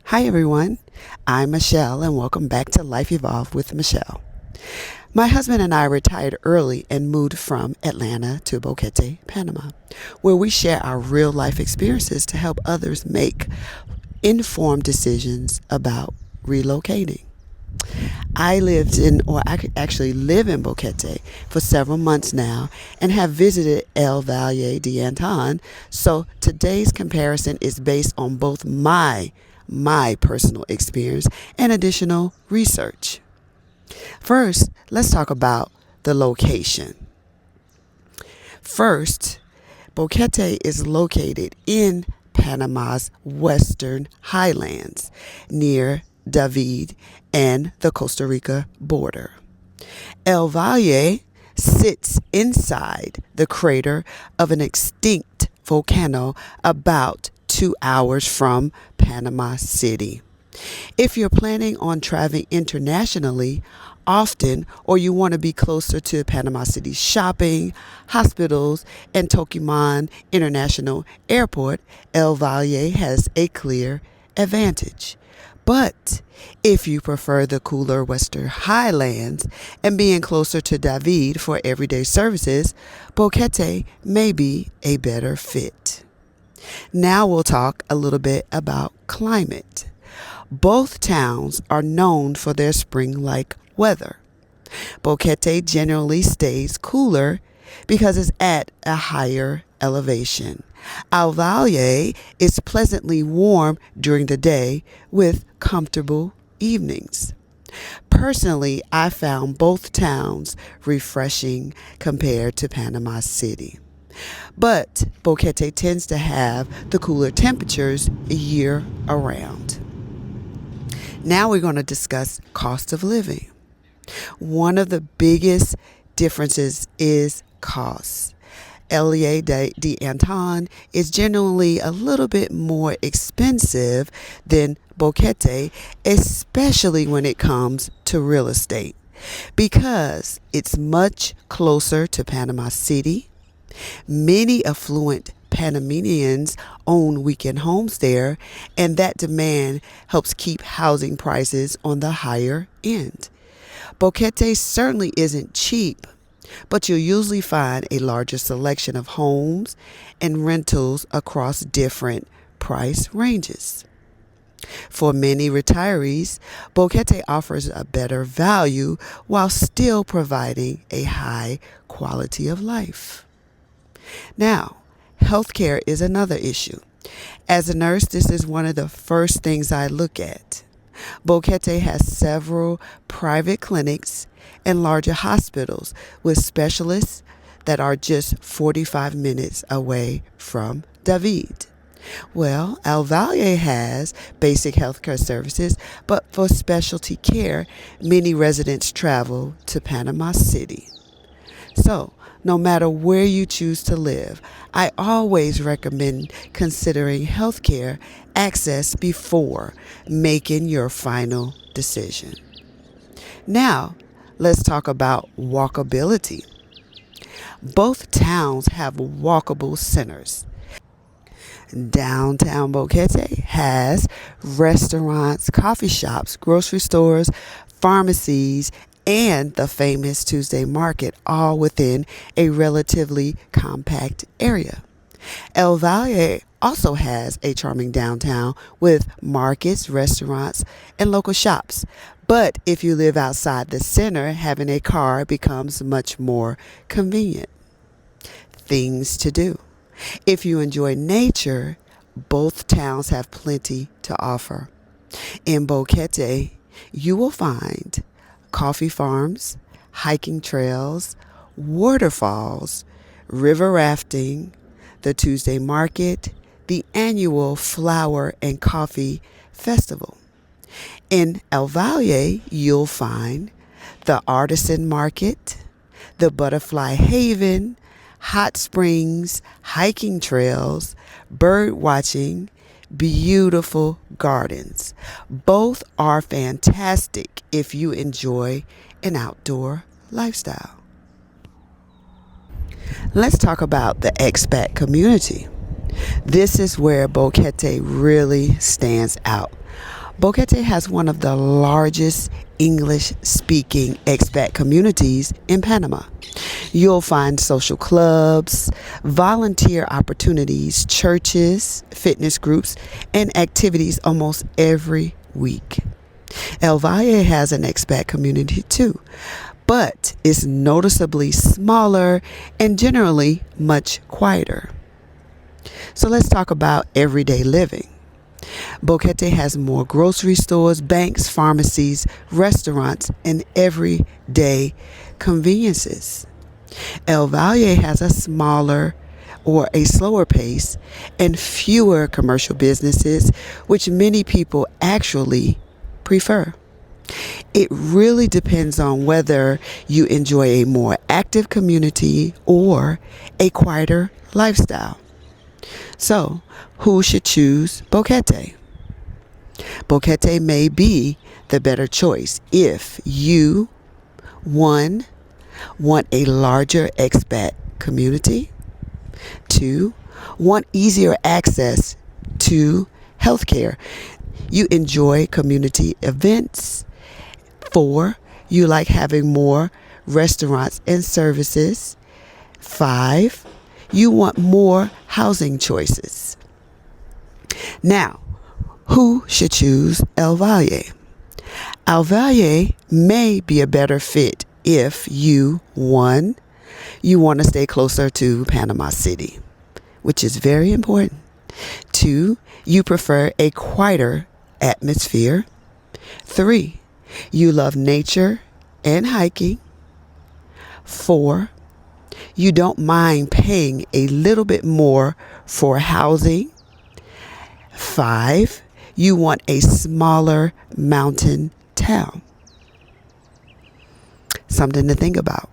Hi everyone, I'm Michelle and welcome back to Life Evolved with Michelle. My husband and I retired early and moved from Atlanta to Boquete, Panama, where we share our real life experiences to help others make informed decisions about relocating. I lived in, or I actually live in Boquete for several months now and have visited El Valle de Antón. So today's comparison is based on both my personal experience and additional research. First, let's talk about the location. First, Boquete is located in Panama's western highlands near David and the Costa Rica border. El Valle sits inside the crater of an extinct volcano about 2 hours from Panama City. If you're planning on traveling internationally, often, or you want to be closer to Panama City's shopping, hospitals, and Tocumen International Airport, El Valle has a clear advantage. But if you prefer the cooler Western Highlands and being closer to David for everyday services, Boquete may be a better fit. Now we'll talk a little bit about climate. Both towns are known for their spring-like weather. Boquete generally stays cooler because it's at a higher elevation. El Valle is pleasantly warm during the day with comfortable evenings. Personally, I found both towns refreshing compared to Panama City. But Boquete tends to have the cooler temperatures year around. Now we're going to discuss cost of living. One of the biggest differences is cost. Valle de Antón is generally a little bit more expensive than Boquete, especially when it comes to real estate, because it's much closer to Panama City. Many affluent Panamanians own weekend homes there, and that demand helps keep housing prices on the higher end. Boquete certainly isn't cheap, but you'll usually find a larger selection of homes and rentals across different price ranges. For many retirees, Boquete offers a better value while still providing a high quality of life. Now, healthcare is another issue. As a nurse, this is one of the first things I look at. Boquete has several private clinics and larger hospitals with specialists that are just 45 minutes away from David. Well, El Valle has basic healthcare services, but for specialty care, many residents travel to Panama City. So, no matter where you choose to live, I always recommend considering healthcare access before making your final decision. Now, let's talk about walkability. Both towns have walkable centers. Downtown Boquete has restaurants, coffee shops, grocery stores, pharmacies, and the famous Tuesday market, all within a relatively compact area. El Valle also has a charming downtown with markets, restaurants, and local shops. But if you live outside the center, having a car becomes much more convenient. Things to do. If you enjoy nature, both towns have plenty to offer. In Boquete, you will find coffee farms, hiking trails, waterfalls, river rafting, the Tuesday market, the annual flower and coffee festival. In El Valle, you'll find the artisan market, the butterfly haven, hot springs, hiking trails, bird watching, beautiful gardens. Both are fantastic if you enjoy an outdoor lifestyle. Let's talk about the expat community. This is where Boquete really stands out. Boquete has one of the largest English-speaking expat communities in Panama. You'll find social clubs, volunteer opportunities, churches, fitness groups, and activities almost every week. El Valle has an expat community too, but is noticeably smaller and generally much quieter. So let's talk about everyday living. Boquete has more grocery stores, banks, pharmacies, restaurants, and everyday conveniences. El Valle has a smaller or a slower pace and fewer commercial businesses, which many people actually prefer. It really depends on whether you enjoy a more active community or a quieter lifestyle. So, who should choose Boquete? Boquete may be the better choice if you, 1, want a larger expat community, 2, want easier access to healthcare, you enjoy community events, 4, you like having more restaurants and services, 5, you want more housing choices. Now, who should choose El Valle? El Valle may be a better fit if you, 1, you want to stay closer to Panama City, which is very important. 2, you prefer a quieter atmosphere. 3, you love nature and hiking. 4, you don't mind paying a little bit more for housing. 5, you want a smaller mountain town. Something to think about.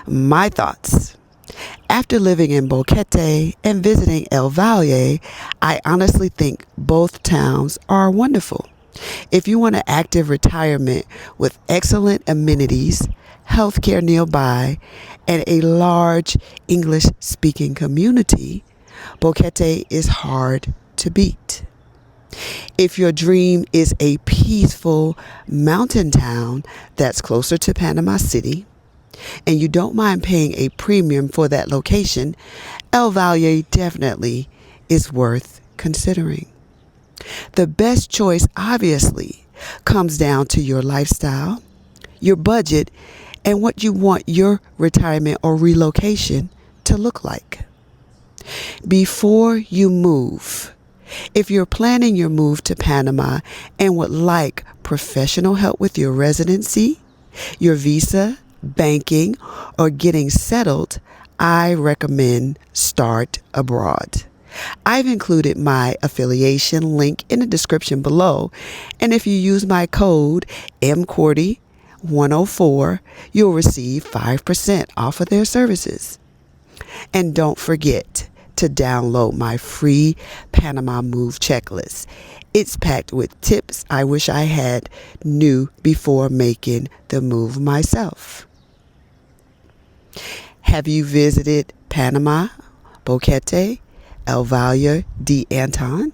My thoughts. After living in Boquete and visiting El Valle, I honestly think both towns are wonderful. If you want an active retirement with excellent amenities, healthcare nearby, and a large English-speaking community, Boquete is hard to beat. If your dream is a peaceful mountain town that's closer to Panama City, and you don't mind paying a premium for that location, El Valle definitely is worth considering. The best choice, obviously, comes down to your lifestyle, your budget, and what you want your retirement or relocation to look like. Before you move, if you're planning your move to Panama and would like professional help with your residency, your visa, banking, or getting settled, I recommend Start Abroad. I've included my affiliation link in the description below, and if you use my code MCourtney104, you'll receive 5% off of their services. And don't forget to download my free Panama Move checklist. It's packed with tips I wish I had knew before making the move myself. Have you visited Panama, Boquete, El Valle de Antón?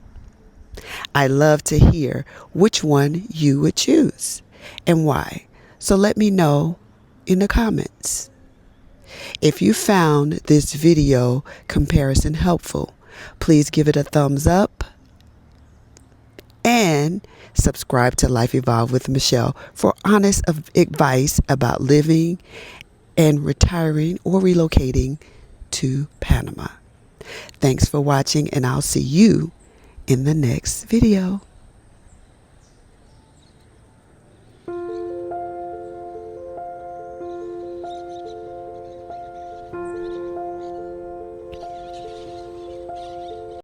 I'd love to hear which one you would choose and why. So let me know in the comments. If you found this video comparison helpful, please give it a thumbs up and subscribe to Life Evolve with Michelle for honest advice about living and retiring or relocating to Panama. Thanks for watching, and I'll see you in the next video.